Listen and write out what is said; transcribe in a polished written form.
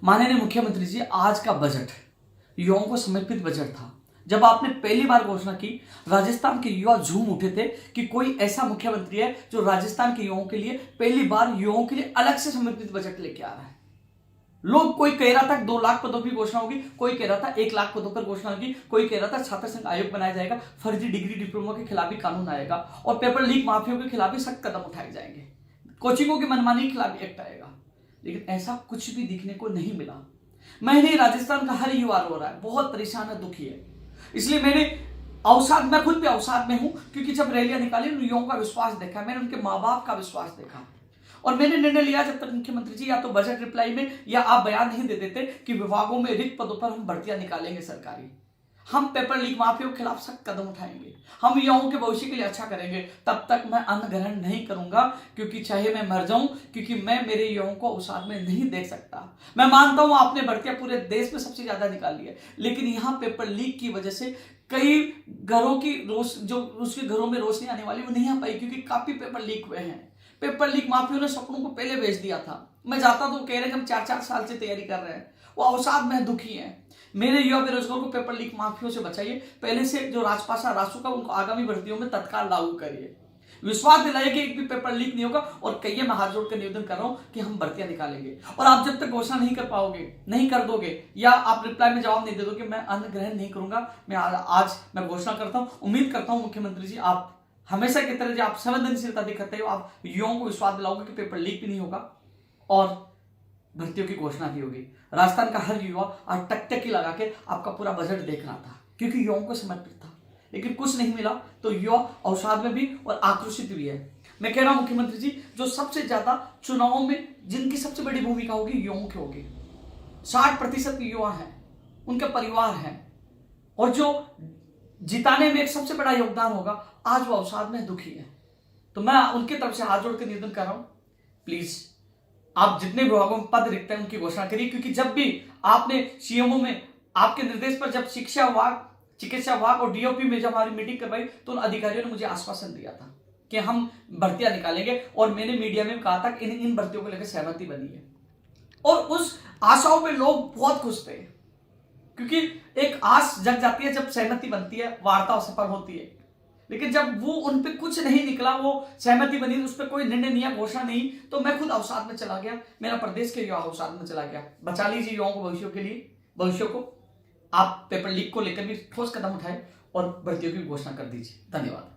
माननीय मुख्यमंत्री जी, आज का बजट युवाओं को समर्पित बजट था। जब आपने पहली बार घोषणा की, राजस्थान के युवा झूम उठे थे कि कोई ऐसा मुख्यमंत्री है जो राजस्थान के युवाओं के लिए पहली बार युवाओं के लिए अलग से समर्पित बजट लेके आ रहा है। लोग, कोई कह रहा था 2 लाख पदों की घोषणा होगी, कोई कह रहा था 1 लाख पदों पर घोषणा होगी, कोई कह रहा था छात्र संघ आयोग बनाया जाएगा, फर्जी डिग्री डिप्लोमा के खिलाफ भी कानून आएगा और पेपर लीक माफियों के खिलाफ भी सख्त कदम उठाए जाएंगे, कोचिंगों की मनमानी के खिलाफ एक्ट आएगा। लेकिन ऐसा कुछ भी दिखने को नहीं मिला। मैं नहीं, राजस्थान का हर युवा रो रहा है, बहुत परेशान है, दुखी है। इसलिए मैंने मैं खुद भी अवसाद में हूं, क्योंकि जब रैलियां निकाली उन युवाओं का विश्वास देखा, मैंने उनके माँ बाप का विश्वास देखा और मैंने निर्णय लिया, जब तक मुख्यमंत्री जी या तो बजट रिप्लाई में या आप बयान नहीं दे देते कि विभागों में रिक्त पदों पर हम भर्तियां निकालेंगे सरकारी, हम पेपर लीक माफियों के खिलाफ सख्त कदम उठाएंगे, हम युवाओं के भविष्य के लिए अच्छा करेंगे, तब तक मैं अन्न ग्रहण नहीं करूंगा, क्योंकि चाहे मैं मर जाऊं, क्योंकि मैं मेरे युवाओं को अवसाद में नहीं देख सकता। मैं मानता हूं आपने भर्तियां पूरे देश में सबसे ज्यादा निकाली है, लेकिन यहां पेपर लीक की वजह से कई घरों की जो उसके घरों में रोशनी आने वाली वो नहीं आ पाई, क्योंकि काफी पेपर लीक हुए हैं। पेपर लीक माफियों ने सपनों को पहले बेच दिया था। मैं जाता तो कह रहे हम 4-4 साल से तैयारी कर रहे हैं, वो अवसाद में दुखी हैं। मेरे युवा बेरोजगारों को पेपर लीक माफियों से बचाइए, पहले से जो राजपासा रासू का उनको आगामी भर्तियों में तत्काल लागू करिए, विश्वास दिलाइए कि एक भी पेपर लीक नहीं होगा और कहिए मैं हाथ जोड़कर निवेदन कर रहा हूं कि हम भर्तियां निकालेंगे। और आप जब तक घोषणा नहीं कर पाओगे, नहीं कर दोगे या आप रिप्लाई में जवाब नहीं दे दोगे, मैं अन्न ग्रहण नहीं करूंगा। आज मैं घोषणा करता हूं, उम्मीद करता हूं मुख्यमंत्री जी आप हमेशा की तरह जो आप संवेदनशीलता दिखाते हो, आप युवाओं को विश्वास दिलाओगे कि पेपर लीक भी नहीं होगा और भर्तियों की घोषणा भी होगी। राजस्थान का हर युवा आज टकटकी लगा के आपका पूरा बजट देख रहा था, क्योंकि युवाओं को समर्पित था, लेकिन कुछ नहीं मिला तो युवा अवसाद में भी और आक्रोशित भी है। मैं कह रहा हूं मुख्यमंत्री जी, जो सबसे ज्यादा चुनावों में जिनकी सबसे बड़ी भूमिका होगी युवाओं की होगी, 60% युवा हैं, उनके परिवार हैं और जो जिताने में एक सबसे बड़ा योगदान होगा, आज वो अवसाद में दुखी है। तो मैं उनकी तरफ से हाथ जोड़कर निवेदन कर रहा हूं, प्लीज आप जितने विभागों में पद रिक्त हैं उनकी घोषणा करिए, क्योंकि जब भी आपने सीएमओ में आपके निर्देश पर जब शिक्षा विभाग, चिकित्सा विभाग और डीओपी में जब हमारी मीटिंग करवाई तो उन अधिकारियों ने मुझे आश्वासन दिया था कि हम भर्तियां निकालेंगे और मैंने मीडिया में कहा था कि इन भर्तियों को लेकर सहमति बनी है और उस आशाओं में लोग बहुत खुश थे, क्योंकि एक आस जग जाती है जब सहमति बनती है, वार्ता सफल होती है। लेकिन जब वो उन पे कुछ नहीं निकला, वो सहमति बनी, उस पर कोई निर्णय नहीं, घोषणा नहीं, तो मैं खुद अवसाद में चला गया, मेरा प्रदेश के युवा अवसाद में चला गया। बचा लीजिए युवाओं को भविष्य को। आप पेपर लीक को लेकर भी ठोस कदम उठाए और भर्तियों की घोषणा कर दीजिए। धन्यवाद।